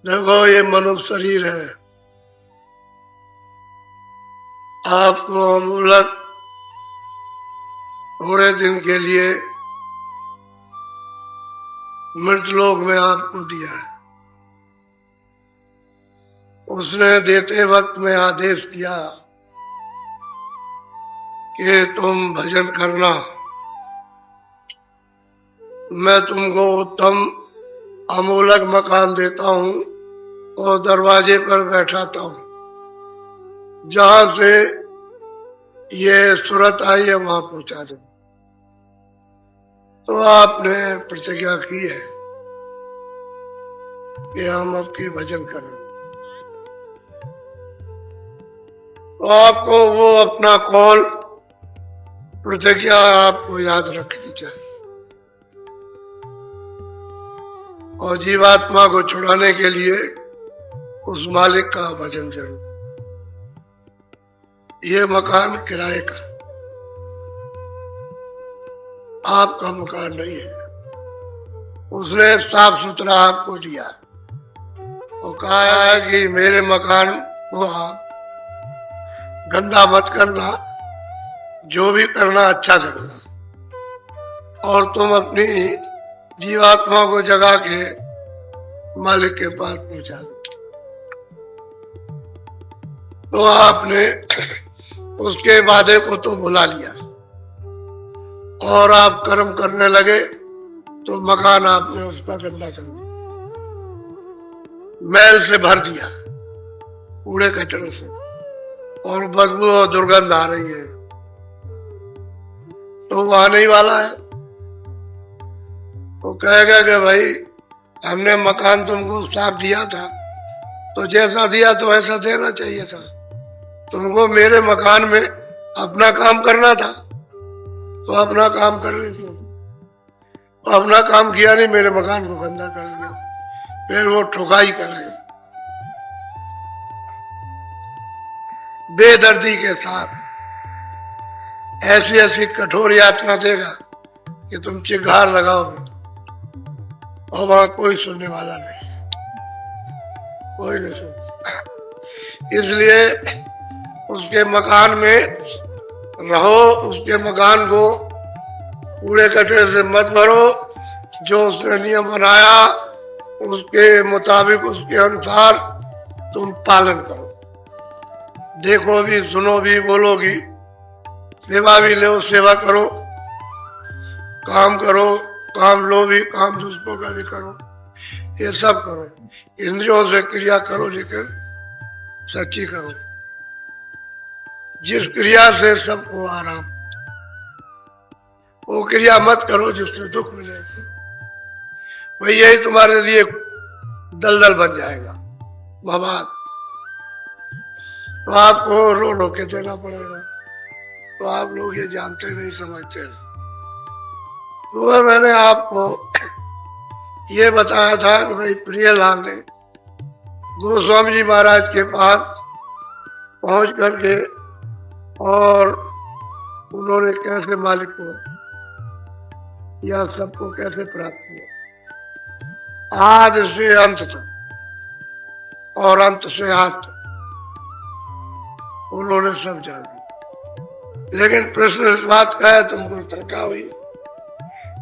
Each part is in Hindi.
देखो, ये मनुष्य शरीर है। आपको अमूलक थोड़े दिन के लिए मृतलोक में आपको दिया है। उसने देते वक्त में आदेश दिया कि तुम भजन करना, मैं तुमको उत्तम अमूलक मकान देता हूं और दरवाजे पर बैठाता हूं। जहां से ये सूरत आई है वहां पहुंचा दे। तो आपने प्रतिज्ञा की है कि हम आपकी भजन करें। तो आपको वो अपना कौल प्रतिज्ञा आपको याद रखनी चाहिए और जीवात्मा को छुड़ाने के लिए उस मालिक का भजन जरूर। ये मकान किराए का, आपका मकान नहीं है। उसने साफ सुथरा आपको दिया और कहा है कि मेरे मकान को आप गंदा मत करना, जो भी करना अच्छा करना, और तुम अपनी जीवात्मा को जगा के मालिक के पास पहुंचा दो। तो आपने उसके वादे को तो भुला लिया और आप कर्म करने लगे, तो मकान आपने उसका गंदा कर दिया, मैल से भर दिया, कूड़े कचरे से, और बदबू और दुर्गंध आ रही है। तो वो आने ही वाला है। वो कहेगा कि भाई हमने मकान तुमको साफ दिया था, तो जैसा दिया तो ऐसा देना चाहिए था। तुमको मेरे मकान में अपना काम करना था, तो अपना काम कर लीजिए। तो अपना काम किया नहीं, मेरे मकान को गंदा कर दिया, फिर वो ठुकाई करेगा बेदर्दी के साथ। ऐसी ऐसी कठोर यातना देगा कि तुम चिंगार लगाओगे और वहां कोई सुनने वाला नहीं, कोई नहीं सुन। इसलिए उसके मकान में रहो, उसके मकान को कूड़े कचरे से मत भरो। जो उसने नियम बनाया उसके मुताबिक, उसके अनुसार तुम पालन करो। देखो भी, सुनो भी, बोलो भी, सेवा भी लो, सेवा करो, काम करो, काम लो भी, काम दूसरों का भी करो, ये सब करो। इंद्रियों से क्रिया करो, लेकिन सच्ची करो, जिस क्रिया से सबको आराम। वो क्रिया मत करो जिससे दुख मिले, वही यही तुम्हारे लिए दलदल बन जाएगा बवाद। तो आपको रो रो के देना पड़ेगा। तो आप लोग ये जानते नहीं, समझते नहीं। तो मैंने आपको ये बताया था कि भाई प्रियलाल ने गोस्वामी जी महाराज के पास पहुंच करके और उन्होंने कैसे मालिक को या सबको कैसे प्राप्त किया, आदि से अंत तक और अंत से आद तक उन्होंने सब जान दिया। लेकिन प्रश्न इस बात का है, तुमको शंका हुई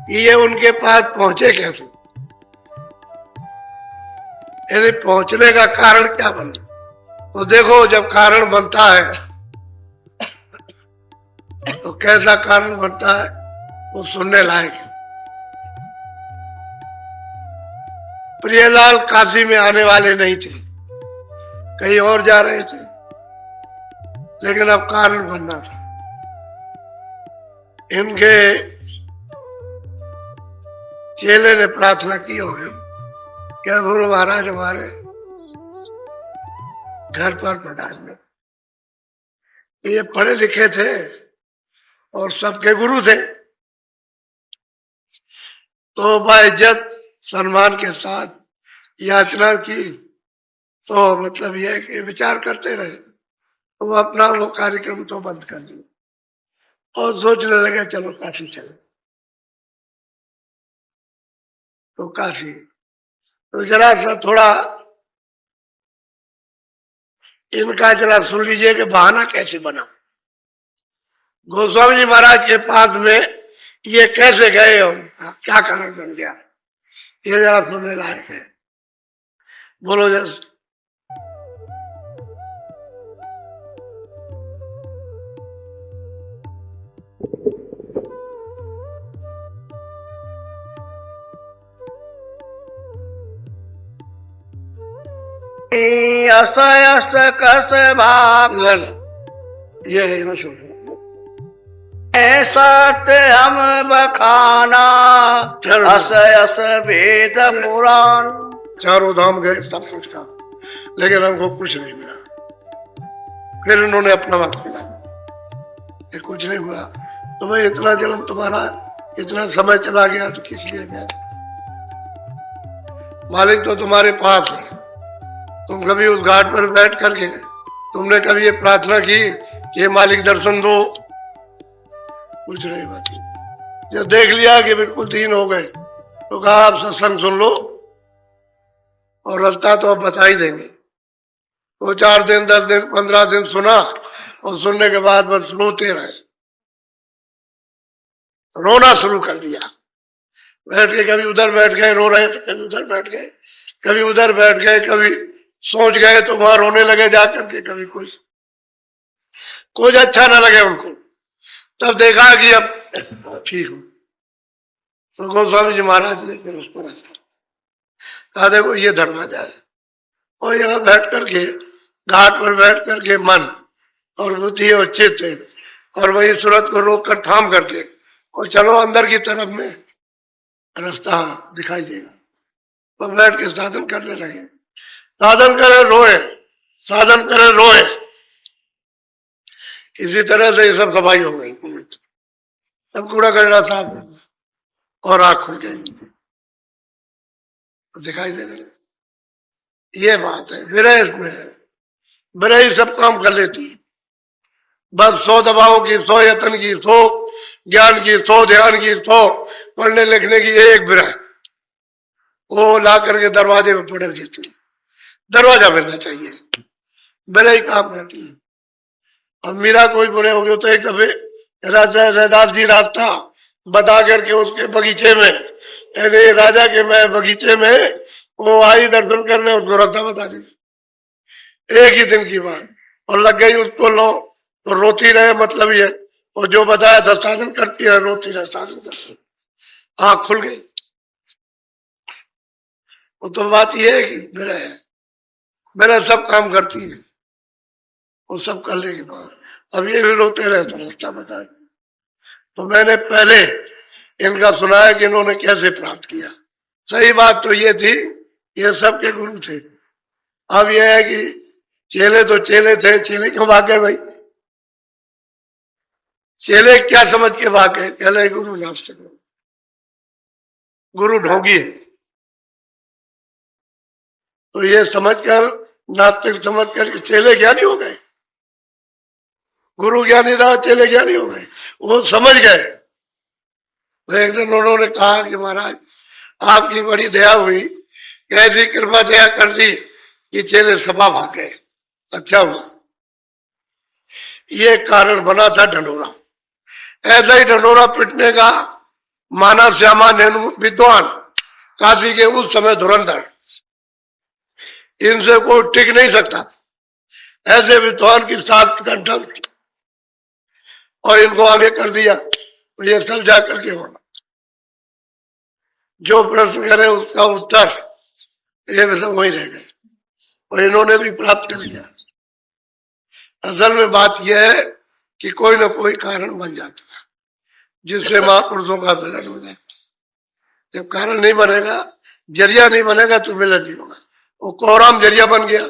कि ये उनके पास पहुंचे कैसे, यानी पहुंचने का कारण क्या बना। तो देखो, जब कारण बनता है तो कैसा कारण बनता है वो सुनने लायक है। प्रियलाल काशी में आने वाले नहीं थे, कहीं और जा रहे थे, लेकिन अब कारण बनना था। इनके चेले ने प्रार्थना की होगी, क्या गुरु महाराज हमारे घर पर पधारिए। ये पढ़े लिखे थे और सबके गुरु थे, तो बाइज्जत सम्मान के साथ याचना की। तो मतलब यह कि विचार करते रहे, तो वो अपना वो कार्यक्रम तो बंद कर दिया और सोचने लगे चलो काशी चले। तो काशी तो जरा सा थोड़ा इनका जरा सुन लीजिए कि बहाना कैसे बना। गोस्वामी जी महाराज के पास में ये कैसे गए और क्या कारण बन गया, ये जरा सुनने लायक है। बोलो जैसे असयस कस भाग ये है ना, सुन सत्य हम बखाना असयस वेद पुराण। चारों धाम गए, सब कुछ कहा, लेकिन हमको कुछ नहीं मिला। फिर उन्होंने अपना वक्त मिला, ये कुछ नहीं हुआ। तो भाई इतना जन्म तुम्हारा, इतना समय चला गया तो किस लिए गया? मालिक तो तुम्हारे पास है। तुम कभी उस घाट पर बैठ करके तुमने कभी ये प्रार्थना की कि ये मालिक दर्शन दो? कुछ नहीं बाकी। जब देख लिया कि बिल्कुल दीन हो गए तो कहा आप सत्संग सुन लो और रास्ता तो अब बता ही देंगे। तो 4 दिन 10 दिन 15 दिन सुना और सुनने के बाद बस रोते रहे, रोना शुरू कर दिया। बैठ के कभी उधर बैठ गए रो रहे, तो कभी उधर बैठ गए, कभी उधर बैठ गए, कभी सोच गए तो वहां रोने लगे जाकर के। कभी कुछ अच्छा ना लगे उनको, तब देखा कि अब ठीक हूं। तो गोस्वामी जी महाराज ने फिर उस पर कहा देखो ये धर्माचार्य है, और यहाँ बैठ करके घाट पर बैठ करके मन और बुद्धि और चित्त और वही सूरत को रोक कर थाम करके और चलो अंदर की तरफ में रास्ता दिखाई देगा। तो बैठ के साधन करने लगे, साधन करे रोए, साधन करे रोए। इसी तरह से ये सब सफाई हो गई। तब कूड़ा कचरा साफ हो गया और आँख खुल गई, तो दिखाई दे रहा। ये बात है विरह, इसमें विरह ही सब काम कर लेती है। बस 100 दवाओं की, 100 यत्न की, 100 ज्ञान की, 100 ध्यान की, 100 पढ़ने लिखने की, एक विरह वो ला करके दरवाजे में पड़क देती है। दरवाजा मिलना चाहिए, विरह ही काम करती है। अब मीरा कोई बुरे हो गए तो एक दफे राजा रैदास जी रास्ता बता करके उसके बगीचे में, अरे राजा के मैं बगीचे में वो आई दर्शन करने, उसको रास्ता बता दिया। एक ही दिन की बात, और लग गई उसको लो तो रोती रहे, मतलब ये और जो बताया था साधन करती है, रोती रहे साधन करती, आँख खुल गई। वो तो बात ये है कि मेरा सब काम करती है, वो सब करने के बाद अब ये भी रोते रहे तो रास्ता बता। तो मैंने पहले इनका सुना है कि इन्होंने कैसे प्राप्त किया। सही बात तो ये थी, ये सबके गुरु थे। अब यह है कि चेले तो चेले थे, चेले क्यों भागे भाई? चेले क्या समझ के भागे? कहले गुरु नास्तिक, गुरु ढोंगी है। तो ये समझकर, नास्तिक समझकर चेले ज्ञानी हो गए। गुरु ज्ञानी रहा, चेले ज्ञानी हो गए। वो समझ गए। तो एक दिन उन्होंने कहा कि महाराज आपकी बड़ी दया हुई, कैसी कृपा दया कर दी कि चेले सभा भाग गए। अच्छा हुआ, ये कारण बना था ढंढोरा। ऐसा ही ढंढोरा पिटने का माना श्यामा नेनु विद्वान, काशी के उस समय धुरंधर, इनसे कोई टिक नहीं सकता। ऐसे विद्वान की 7 घंटा और इनको आगे कर दिया, तो ये सब जाकर के होना। जो प्रश्न करे उसका उत्तर, ये भी सब वही रह गए और इन्होंने भी प्राप्त कर लिया। असल में बात यह है कि कोई ना कोई कारण बन जाता है जिससे महापुरुषों का मिलन हो जाता है। जब कारण नहीं बनेगा, जरिया नहीं बनेगा तो मिलन नहीं होगा। वो कोराम जरिया बन गया,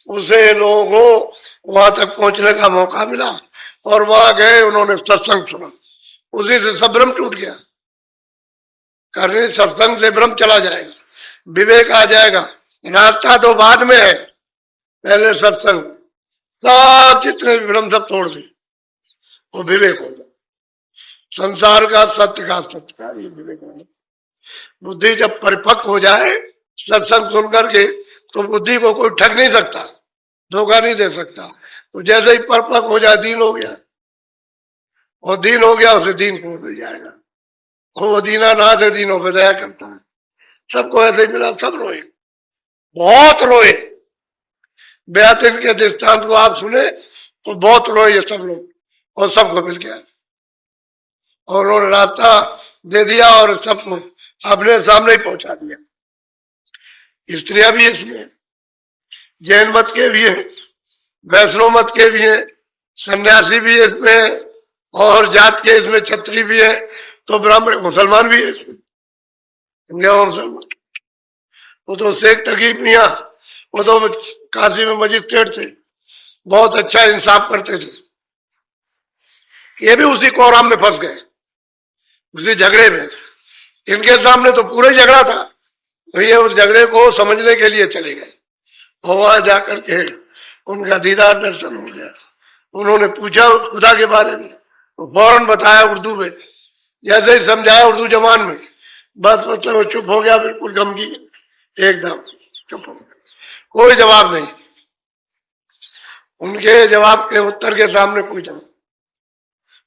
उसे लोगों को वहां तक पहुंचने का मौका मिला और वहां गए, उन्होंने सत्संग सुना, उसी से सब भ्रम टूट गया। करने सत्संग से भ्रम चला जाएगा, विवेक आ जाएगा। रास्ता तो बाद में है, पहले सत्संग, सब जितने भी भ्रम सब तोड़ दे, वो विवेक होगा। संसार का सत्य का ये विवेक होगा। बुद्धि जब परिपक्व हो जाए सत्संग सुन करके, तो बुद्धि को कोई ठग नहीं सकता। धोखा नहीं दे सकता। तो जैसे ही परपक हो जाए, दीन हो गया, और दीन हो गया, उसे दीन को मिल जाएगा। वो दीनानाथ है, दीनों पे दया करता है। सबको ऐसे ही मिला, सब रोए, बहुत रोए। बेअतिन के दृष्टांत को आप सुने तो बहुत रोए ये सब लोग, और सबको मिल गया, और उन्होंने रास्ता दे दिया और सबको अपने सामने ही पहुंचा दिया। स्त्रियां भी इसमें, जैन मत के भी है, वैष्णव मत के भी है, सन्यासी भी है इसमें, और जात के इसमें क्षत्रिय भी है, तो ब्राह्मण मुसलमान भी है इसमें, मुसलमान। वो तो शेख तकीब मियाँ, वो तो काशी में मजिस्ट्रेट थे, बहुत अच्छा इंसाफ करते थे। ये भी उसी कोराम में फंस गए, उसी झगड़े में। इनके सामने तो पूरा झगड़ा था, तो ये उस झगड़े को समझने के लिए चले गए, और वहां जाकर के उनका दीदार दर्शन हो गया। उन्होंने पूछा खुदा के बारे में, तो फौरन बताया उर्दू में, जैसे ही समझाया उर्दू जबान में, बस मतलब वो चुप हो गया, बिल्कुल गमगी, एकदम चुप हो गया, कोई जवाब नहीं। उनके जवाब के उत्तर के सामने कोई जवाब,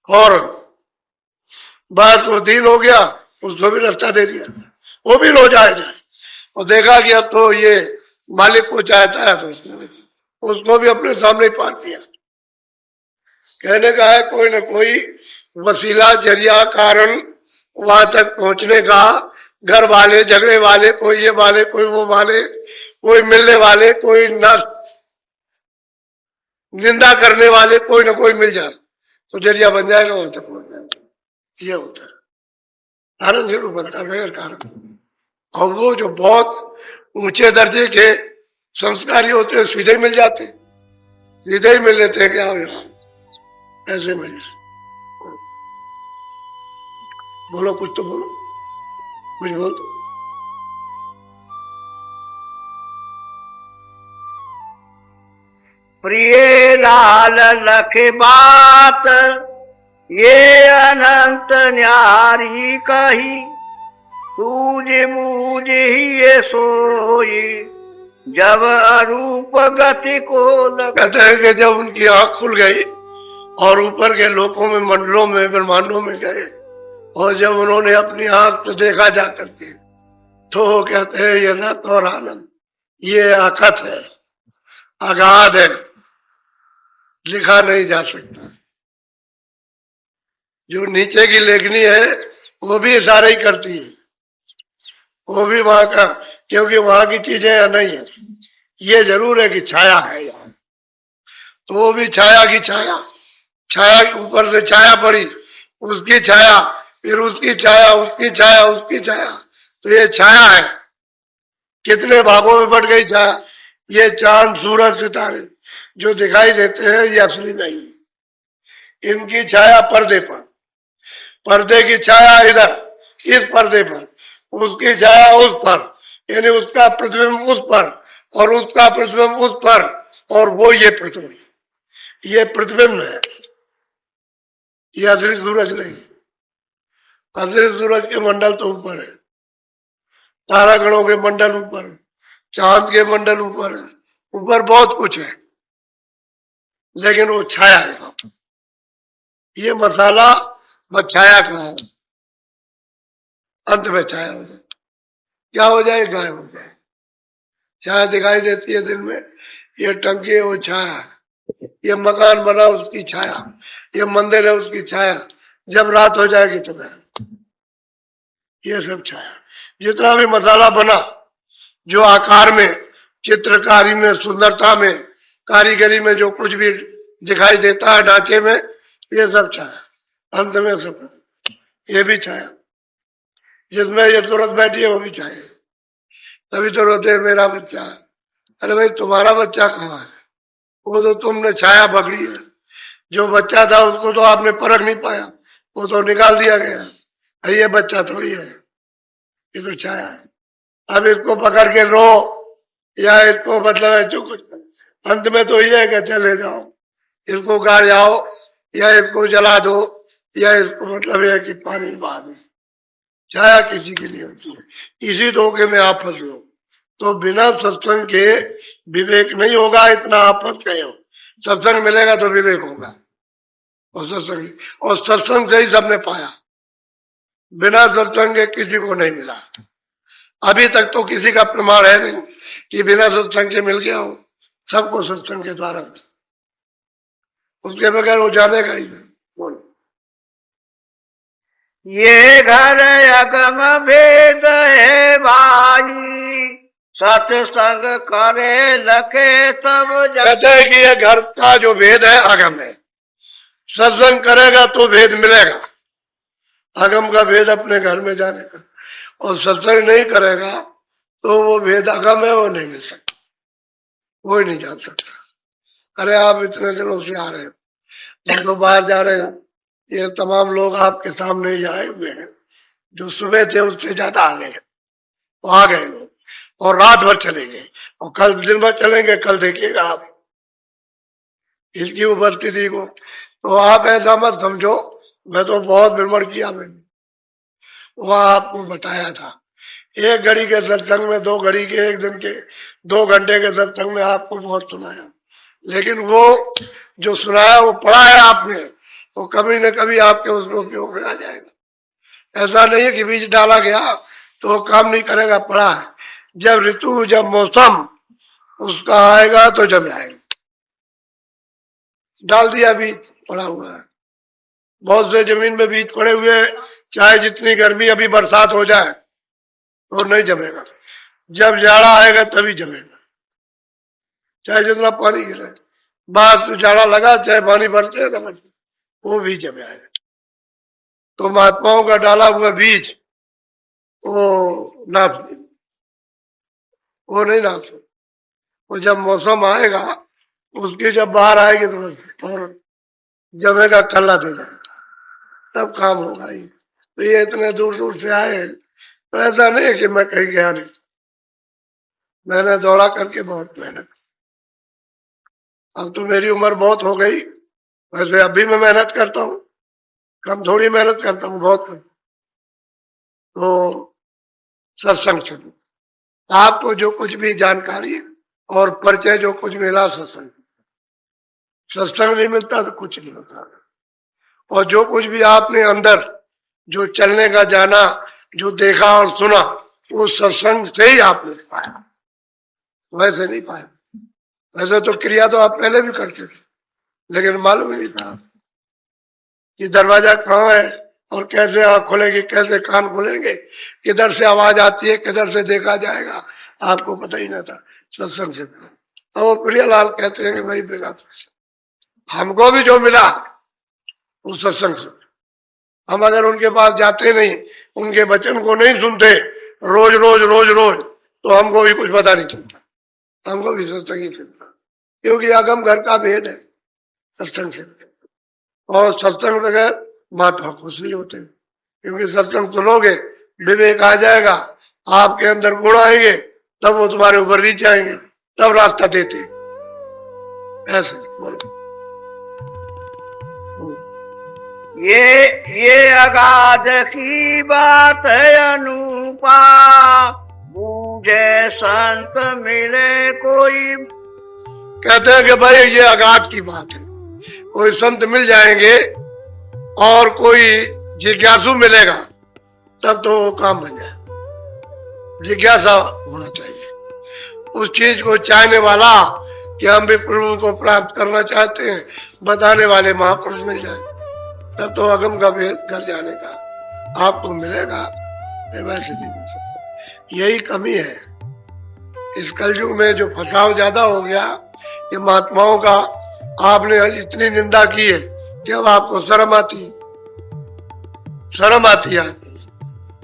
फौरन बस वो दीन हो गया, उसको भी रास्ता दे दिया, वो भी रो जाए, और देखा कि अब तो ये मालिक को चाहता है, तो उसको भी अपने सामने पार किया। कहने का है कोई ना कोई वसीला, जरिया, कारण वहां तक पहुंचने का, घर वाले, झगड़े वाले, कोई ये वाले, कोई वो वाले, कोई मिलने वाले, कोई निंदा करने वाले, कोई ना कोई मिल जाए तो जरिया बन जाएगा, वहां तक पहुंच जाएगा। ये होता है, कारण जरूर बनता है, बगैर कारण। और वो जो बहुत ऊंचे दर्जे के संस्कारी होते हैं, सीधे ही मिल जाते हैं, सीधे ही मिल लेते हैं, क्या हो जाए ऐसे मिल जाए। बोलो कुछ तो बोलो, कुछ बोल दो। प्रिय लाल लख बात ये अनंत न्यारी कही, सूझ मूझ ही सोई जब अरूप गति को कहते हैं कि जब उनकी आंख खुल गई और ऊपर के लोकों में, मंडलों में, ब्रह्मांडों में गए, और जब उन्होंने अपनी आंख से देखा जा करके, तो कहते हैं ये रत और आनंद, ये अकथ है, अगाध है, लिखा नहीं जा सकता। जो नीचे की लेखनी है वो भी इशारा ही करती है, वो भी वहां का, क्योंकि वहां की चीजें या नहीं है। ये जरूर है कि छाया है यहाँ, तो वो भी छाया की छाया, छाया के ऊपर से छाया पड़ी, उसकी छाया, फिर उसकी छाया, उसकी छाया, उसकी छाया, तो ये छाया है। कितने भागों में बढ़ गई छाया। ये चांद, सूरज, सितारे जो दिखाई देते हैं ये असली नहीं, इनकी छाया पर्दे पर, पर्दे की छाया इधर इस पर्दे पर, उसकी छाया उस पर, यानी उसका प्रतिबिंब उस पर, और उसका प्रतिबिंब उस पर, और वो ये प्रतिबिंब, ये प्रतिबिंब है, ये असली सूरज नहीं। असली सूरज के मंडल तो ऊपर है, तारागणों के मंडल ऊपर, चांद के मंडल ऊपर है, ऊपर बहुत कुछ है, लेकिन वो छाया है। ये मसाला बस छाया का है, अंत में छाया हो जाए, क्या हो जाए, गायब हो जाए। छाया दिखाई देती है दिन में, ये टंकी है वो छाया, ये मकान बना उसकी छाया, ये मंदिर है उसकी छाया, जब रात हो जाएगी तो गायब। ये सब छाया, जितना भी मसाला बना, जो आकार में, चित्रकारी में, सुंदरता में, कारीगरी में जो कुछ भी दिखाई देता है ढांचे में, ये सब छाया, अंत में सब ये भी छाया। जिसमें ये तुरंत बैठी है वो भी छाया। तभी तो रोते मेरा बच्चा, अरे भाई तुम्हारा बच्चा कहाँ है, वो तो तुमने छाया पकड़ी है। जो बच्चा था उसको तो आपने परख नहीं पाया, वो तो निकाल दिया गया। ये बच्चा थोड़ी है, ये तो छाया है। अब इसको पकड़ के रो या इसको मतलब है जो कुछ, अंत में तो ये है कि चले जाओ, इसको गाड़ जाओ, या इसको जला दो, या इसको मतलब है कि पानी बहा दो। छाया किसी के लिए होती है, इसी धोखे में आप फंस लो। तो बिना सत्संग के विवेक नहीं होगा, इतना आप मत कहो। सत्संग मिलेगा तो विवेक होगा। और सत्संग से ही सबने पाया, बिना सत्संग के किसी को नहीं मिला। अभी तक तो किसी का प्रमाण है नहीं कि बिना सत्संग के मिल गया हो, सबको सत्संग के द्वारा, उसके बगैर वो जानेगा ही नहीं। बोलो। ये घर अगम भेद है भाई, सत्संग करे लखे सब कहते हैं कि ये घर का जो भेद है अगम है, सत्संग करेगा तो भेद मिलेगा। अगम का भेद अपने घर में जाने का, और सत्संग नहीं करेगा तो वो भेद अगम है, वो नहीं मिल सकता, वो ही नहीं जान सकता। अरे आप इतने दिनों से आ रहे हो, हम तो बाहर जा रहे हैं, ये तमाम लोग आपके सामने ही आए हुए हैं, जो सुबह थे उससे ज्यादा आ गए, वो आ गए लोग, और रात भर चलेंगे, और कल दिन भर चलेंगे। कल देखिएगा आप इसकी उपस्थिति को। तो आप ऐसा मत समझो, मैं तो बहुत भ्रमण किया, मैंने वहां आपको बताया था, एक घड़ी के सत्संग में, 2 घड़ी के, एक दिन के 2 घंटे के सत्संग में आपको बहुत सुनाया, लेकिन वो जो सुनाया वो पढ़ा है आपने, वो कभी न कभी आपके उसको उपयोग में आ जाएगा। ऐसा नहीं है कि बीज डाला गया तो वो काम नहीं करेगा, पढ़ा है। जब ऋतु, जब मौसम उसका आएगा तो जब आएगा। डाल दिया बीज, पड़ा हुआ है। बहुत से जमीन में बीज पड़े हुए, चाहे जितनी गर्मी, अभी बरसात हो जाए तो नहीं जमेगा, जब जाड़ा आएगा तभी जमेगा, चाहे जितना पानी गिरे। बाद जाड़ा लगा, चाहे पानी बरसे न बरसे, वो भी जम आएगा। तो महात्माओं का डाला हुआ बीज वो नाप, वो नहीं नाप सकते। वो जब मौसम आएगा, उसकी जब बाहर आएगी तो और जमेगा, कल्ला दे जाएगा, तब काम होगा। ये तो ये इतने दूर दूर से आए, तो ऐसा नहीं है कि मैं कहीं गया नहीं, मैंने दौड़ा करके बहुत मेहनत। अब तो मेरी उम्र बहुत हो गई, वैसे अभी मैं मेहनत करता हूँ, कम थोड़ी मेहनत करता हूँ, बहुत करता। तो सत्संग से आपको जो कुछ भी जानकारी और परिचय जो कुछ मिला, सत्संग, सत्संग नहीं मिलता तो कुछ नहीं होता। और जो कुछ भी आपने अंदर जो चलने का जाना, जो देखा और सुना, वो सत्संग से ही आपने पाया, वैसे नहीं पाया। वैसे तो क्रिया तो आप पहले भी करते थे, लेकिन मालूम नहीं था कि दरवाजा कहाँ है और कैसे आँख खुलेगी, कैसे कान खुलेंगे, किधर से आवाज आती है, किधर से देखा जाएगा, आपको पता ही नहीं था। सत्संग से और वो प्रियलाल कहते हैं कि भाई बिना हमको भी जो मिला उस सत्संग से, हम अगर उनके पास जाते नहीं, उनके वचन को नहीं सुनते रोज रोज रोज रोज, तो हमको भी कुछ पता नहीं चलता, हमको भी सत्संग ही चलता। क्योंकि अगम घर का भेद है सत्संग से, और सत्संग बगैर महात्मा खुश नहीं होते, क्योंकि सत्संग सुनोगे विवेक आ जाएगा, आपके अंदर गुण आएंगे, तब वो तुम्हारे ऊपर रीच जाएंगे, तब रास्ता देते। ऐसे बोलो। ये अगाध की बात है अनुपा, बूझे संत मिले कोई। कहते हैं कि भाई ये अगाध की बात है, कोई संत मिल जाएंगे और कोई जिज्ञासु मिलेगा, तब तो वो काम बन जाए। जिज्ञासा होना चाहिए, उस चीज को चाहने वाला कि हम भी प्रभु को प्राप्त करना चाहते हैं, बताने वाले महापुरुष मिल जाए, तब तो अगम का भेद घर जाने का आपको मिलेगा। वैसे नहीं मिल सकता, यही कमी है इस कलयुग में। जो फसाव ज्यादा हो गया, ये महात्माओं का आपने इतनी निंदा की है कि अब आपको शर्म आती है, शर्म आती है,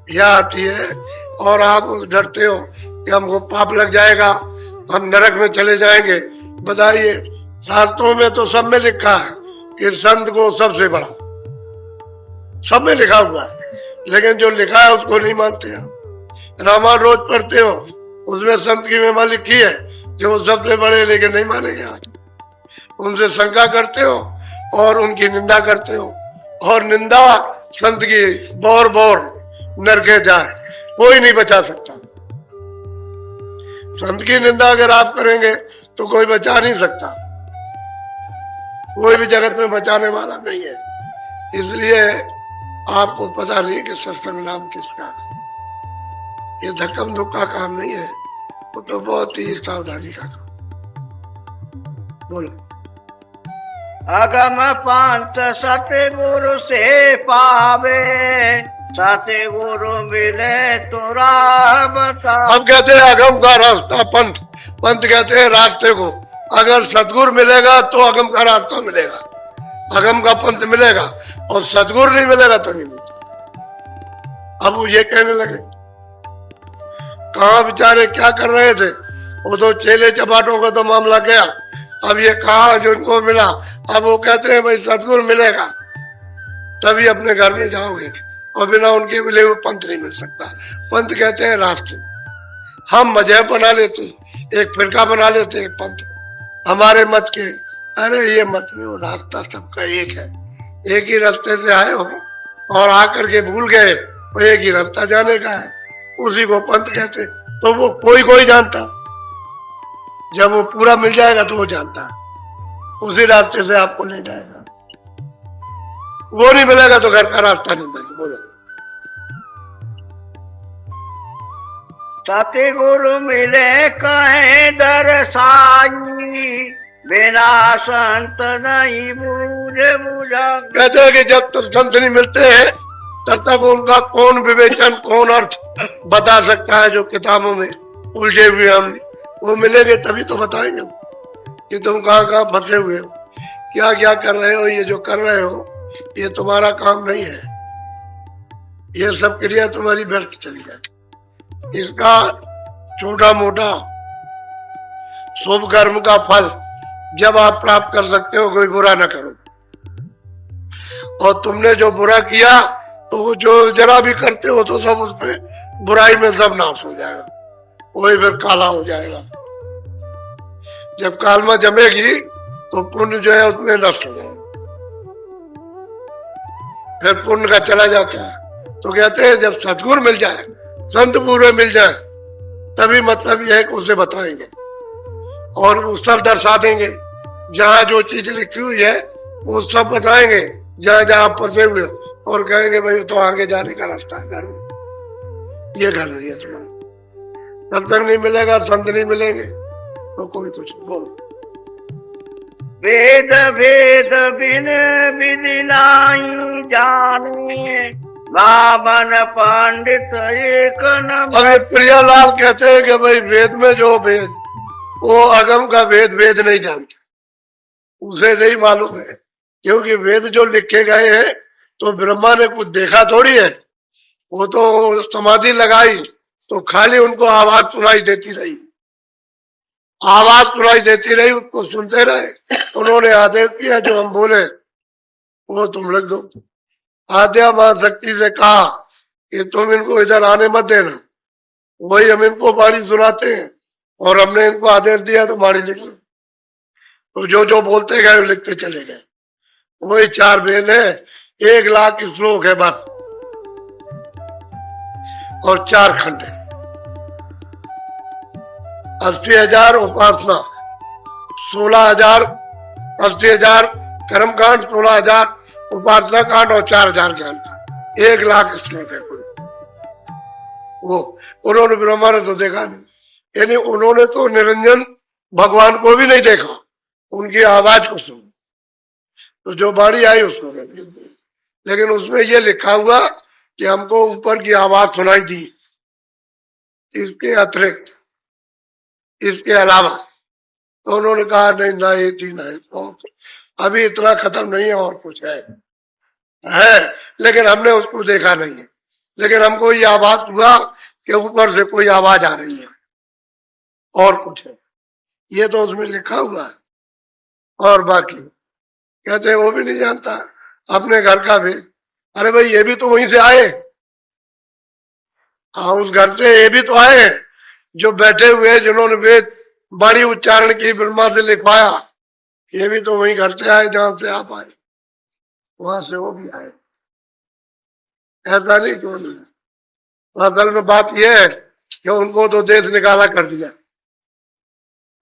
यह आती है, और आप डरते हो कि हमको पाप लग जाएगा, हम नरक में चले जाएंगे। बताइए, शास्त्रों में तो सब में लिखा है कि संत को सबसे बड़ा, सब में लिखा हुआ है, लेकिन जो लिखा है उसको नहीं मानते हैं। रामायण रोज पढ़ते हो, उसमें संत की महिमा लिखी है कि वो सबसे बड़े, लेकिन नहीं मानेंगे आज। उनसे शंका करते हो और उनकी निंदा करते हो, और निंदा संत की बौर बौर नरके जाए, कोई नहीं बचा सकता। संत की निंदा अगर आप करेंगे तो कोई बचा नहीं सकता, कोई भी जगत में बचाने वाला नहीं है। इसलिए आपको पता नहीं कि सत्संग नाम किसका है। ये धक्कम धुक्का काम नहीं है, वो तो बहुत ही सावधानी का काम। बोलो। अगम पंथ सतगुरु से पावे, सतगुरु मिले तो राह बता। हम कहते हैं अगम का रास्ता पंथ, पंथ कहते हैं रास्ते को। अगर सतगुरु मिलेगा तो अगम का रास्ता मिलेगा, अगम का पंथ मिलेगा, और सतगुरु नहीं मिलेगा तो नहीं मिलेगा। अब वो ये कहने लगे, कहाँ बेचारे क्या कर रहे थे, वो तो चेले चपाटों का तो मामला गया। अब ये कहा जो इनको मिला, अब वो कहते हैं भाई सतगुरु मिलेगा तभी अपने घर में जाओगे, और बिना उनके मिले हुए पंथ नहीं मिल सकता। पंथ कहते हैं रास्ते। हम मजहब बना लेते, एक फिरका बना लेते हैं पंथ हमारे मत के। अरे ये मत में वो रास्ता सबका एक है, एक ही रास्ते से आए हो और आकर के भूल गए, वो एक ही रास्ता जाने का है, उसी को पंथ कहते। तो वो कोई कोई जानता, जब वो पूरा मिल जाएगा तो वो जानता है, उसी रास्ते से आपको ले जाएगा। वो नहीं मिलेगा तो घर का रास्ता नहीं मिलेगा। बोलो। सतगुरु मिले कहे दरसाई, बिना संत नहीं बूझे बुझा। कहते हैं कि जब तक संत नहीं मिलते हैं तब तक उनका कौन विवेचन, कौन अर्थ बता सकता है जो किताबों में उलझे हुए हम। वो मिलेंगे तभी तो बताएंगे कि तुम कहाँ कहाँ फंसे हुए हो, क्या क्या कर रहे हो। ये जो कर रहे हो ये तुम्हारा काम नहीं है, ये सब क्रिया तुम्हारी व्यर्थ चली जाए। इसका छोटा मोटा शुभ कर्म का फल जब आप प्राप्त कर सकते हो, कोई बुरा ना करो। और तुमने जो बुरा किया तो वो जो जरा भी करते हो तो सब उसमें बुराई में सब नाश हो जाएगा, वही फिर काला हो जाएगा। जब कालमा जमेगी तो पुण्य जो है उसमें नष्ट हो जाएगा, फिर पुण्य का चला जाता है। तो कहते हैं जब सतगुरु मिल जाए, संत पूरे मिल जाए, तभी मतलब यह है कि उसे बताएंगे और वो सब दर्शा देंगे। जहाँ जो चीज लिखी हुई है वो सब बताएंगे, जहाँ जहाँ फंसे हुए, और कहेंगे भाई तो आगे जाने का रास्ता है, घर में ये घर नहीं है तुम्हारा। तब तक नहीं मिलेगा, संत नहीं मिलेंगे तो कोई कुछ बोलो। वेद भेद बिन विधि नाई जाने, बामन पंडित एक न। अभी प्रियालाल कहते हैं कि भाई वेद में जो भेद, वो अगम का भेद वेद नहीं जानते, उसे नहीं मालूम है। क्योंकि वेद जो लिखे गए हैं तो ब्रह्मा ने कुछ देखा थोड़ी है, वो तो समाधि लगाई तो खाली उनको आवाज सुनाई देती रही, आवाज सुनाई देती रही, उसको सुनते रहे। उन्होंने आदेश किया जो हम बोले वो तुम लिख दो। आद्या महाशक्ति से कहा कि तुम इनको इधर आने मत देना, वही हम इनको बाणी सुनाते हैं, और हमने इनको आदेश दिया तो बाणी लिख लो। तो जो जो बोलते गए लिखते चले गए। वही 4 वेद है, 1 लाख श्लोक है बस, और 4 खंड है। 80,000 उपासना, 16,000, 80,000 कर्म कांड, 16,000 उपासना कांड और 4,000 ज्ञान कांड। 1 लाख श्लोक है कोई। वो उन्होंने ब्रह्मा ने तो देखा नहीं, यानी उन्होंने तो निरंजन भगवान को भी नहीं देखा, उनकी आवाज को सुना, तो जो बाणी आई उसको लिख दी। लेकिन उसमें ये लिखा हुआ कि हमको ऊपर की आवाज सुनाई दी, इसके अतिरिक्त, इसके अलावा। तो उन्होंने कहा नहीं, ना ये थी ना तो अभी इतना खत्म नहीं है, और कुछ है लेकिन हमने उसको देखा नहीं है। लेकिन हमको ये आवाज हुआ कि ऊपर से कोई आवाज आ रही है, और कुछ है, ये तो उसमें लिखा हुआ है। और बाकी कहते हैं वो भी नहीं जानता अपने घर का भेद। अरे भाई ये भी तो वहीं से आए, हाँ उस घर से ये भी तो आए जो बैठे हुए, जिन्होंने वेद बाणी उच्चारण की, ब्रह्मा से लिखवाया, ये भी तो वही घर से आए जहां से आप आए, वहां से वो भी आए। ऐसा नहीं क्यों नहीं। असल में बात यह है कि उनको तो देश निकाला कर दिया,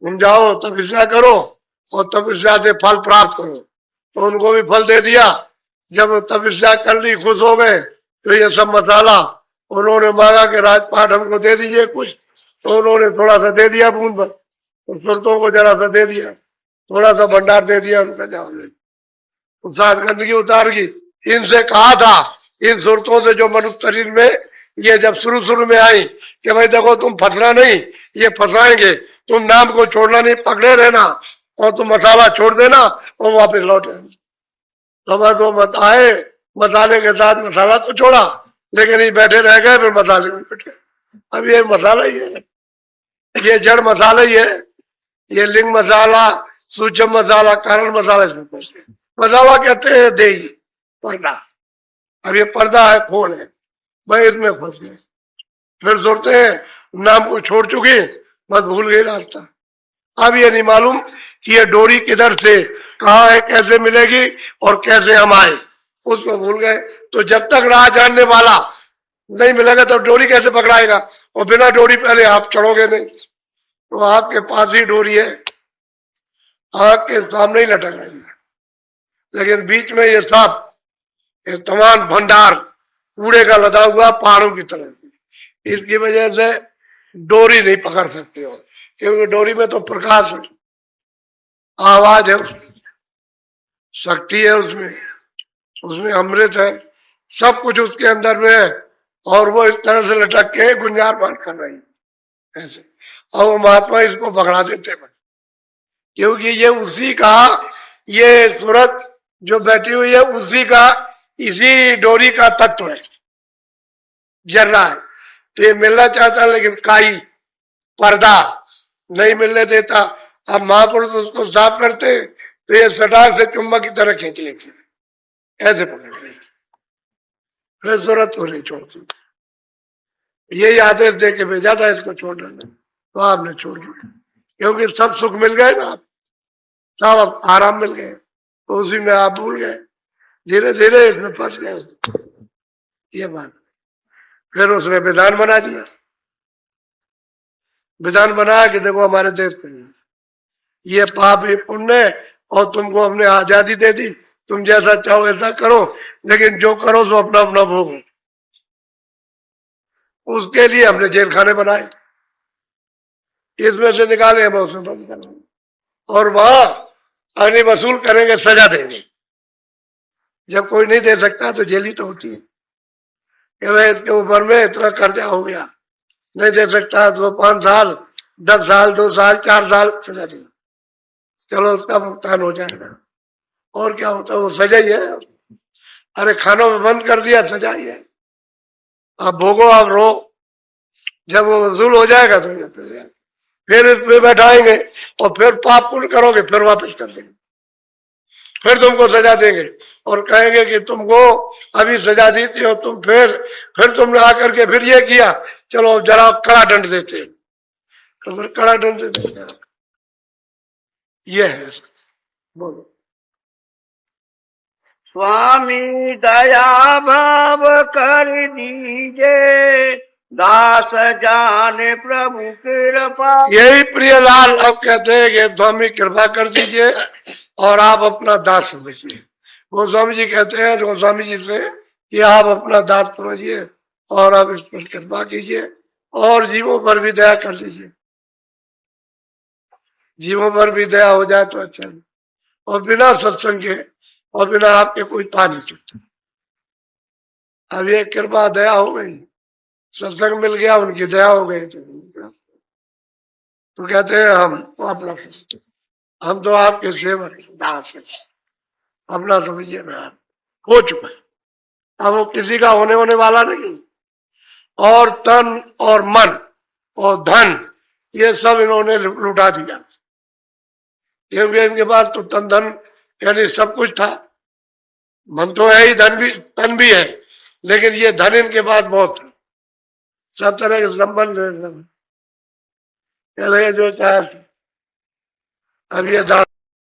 तुम जाओ तपस्या करो और तपस्या से फल प्राप्त करो। तो उनको भी फल दे दिया। जब तपस्या कर ली, खुश हो गए, तो ये सब मसाला उन्होंने मांगा कि राजपाट हमको दे दीजिए कुछ, तो उन्होंने थोड़ा सा दे दिया बूंद भर, तो सुरतों को जरा सा दे दिया, थोड़ा सा भंडार दे दिया, उनका जाओ ले। तो साथ गंदगी उतार की। इनसे कहा था, इन सुरतों से जो मनुष्य शरीर में ये जब शुरू शुरू में आई कि भाई देखो तुम फंसना नहीं, ये फंसाएंगे, तुम नाम को छोड़ना नहीं, पकड़े रहना, और तुम मसाला छोड़ देना और वापस लौटे। समझ दो मत आए, मसाले के साथ मसाला तो छोड़ा, लेकिन ये बैठे रह गए, फिर मसाले में बैठे। अब ये मसाला ही है, ये जड़ मसाला ही है, ये लिंग मसाला, सूक्ष्म मसाला, कारण मसाला, इसमें फंस गए। मसाला कहते हैं देही, पर्दा। अब ये पर्दा है, खोल है, भाई इसमें फंस गए। फिर सोचते हैं नाम को छोड़ चुके, बस भूल गए रास्ता। अब ये नहीं मालूम कि ये डोरी किधर से कहाँ है, कैसे मिलेगी और कैसे हम आए, उसको भूल गए। तो जब तक राह जानने वाला नहीं मिलेगा तो डोरी कैसे पकड़ाएगा, और बिना डोरी पहले आप चढ़ोगे नहीं। तो आपके पास ही डोरी है, आपके सामने ही लटक रही है, लेकिन बीच में ये सब ये तमाम भंडार कूड़े का लदा हुआ पहाड़ों की तरह। इसकी वजह से डोरी नहीं पकड़ सकते हो, क्योंकि डोरी में तो प्रकाश है, आवाज है, शक्ति है, उसमें अमृत है, सब कुछ उसके अंदर में है, और वो इस तरह से लटक के गुंजारमान कर रही है ऐसे। और वो महात्मा इसको पकड़ा देते हैं, क्योंकि ये उसी का, ये सूरत जो बैठी हुई है उसी का, इसी डोरी का तत्व है, जल रहा है। तो ये मिलना चाहता है, लेकिन काई पर्दा नहीं मिलने देता। अब महापुरुष उसको साफ करते, तो ये सटाक से चुंबक की तरह खींच लेते, ऐसे पकड़ लेते, फिर जरूरत को नहीं छोड़ती। यही आदेश दे के भेजा था इसको छोड़ना नहीं, तो आपने छोड़ दिया, क्योंकि सब सुख मिल गए ना, आप सब आराम मिल गए, तो उसी में आप भूल गए, धीरे धीरे इसमें फंस गए। ये बात, फिर उसने विधान बना दिया, विधान बनाया कि देखो हमारे देश में ये पाप ये पुण्य, और तुमको हमने आजादी दे दी, तुम जैसा चाहो ऐसा करो, लेकिन जो करो सो अपना अपना भोगो। उसके लिए हमने जेल खाने बनाए, इसमें से निकाले हम उसमें बंद करेंगे, और वहां अग्नि वसूल करेंगे, सजा देंगे। जब कोई नहीं दे सकता तो जेल ही तो होती है कि भाई इसके ऊपर में इतना कर्जा हो गया, नहीं दे सकता तो 5 साल 10 साल 2 साल 4 साल सजा देगा, चलो उसका भुगतान हो जाएगा। और क्या होता है, वो सजा ही है। अरे खानों में बंद कर दिया, सजा ही है, आप भोगो, आप रो, जब वो वसूल हो जाएगा तो फिर इसमें बैठाएंगे, और फिर पाप पुण्य करोगे, फिर वापस कर देंगे, फिर तुमको सजा देंगे, और कहेंगे कि तुमको अभी सजा दी थी और तुम फिर तुमने आकर के फिर ये किया, चलो जरा कड़ा दंड देते हैं, तो फिर कड़ा दंड देते हैं। ये है, बोलो। स्वामी दया भाव कर दीजिए, दास जाने प्रभु कृपा। यही प्रियलाल अब कहते हैं कि स्वामी कृपा कर दीजिए और आप अपना दास समझिए। गोस्वामी जी कहते हैं गोस्वामी जी से कि आप अपना दास समझिए और आप इस पर कृपा कीजिए और जीवों पर भी दया कर दीजिए। जीवों पर भी दया हो जाए तो अच्छा है, और बिना सत्संग के और बिना आपके कोई पा नहीं सकता। अब ये कृपा दया हो गई, सत्संग मिल गया, उनकी दया हो गई, तो कहते हैं हम अपना, हम तो आपके सेवक दास हैं, अपना समझिए ना, हो चुका है, अब वो किसी का होने वाला नहीं। और तन और मन और धन ये सब इन्होंने लुटा दिया, क्योंकि इनके पास तो तन धन यानी सब कुछ था, मन तो है ही, धन भी तन भी है, लेकिन ये धन इनके पास बहुत है, सब तरह के संबंध जो चाहे। अब ये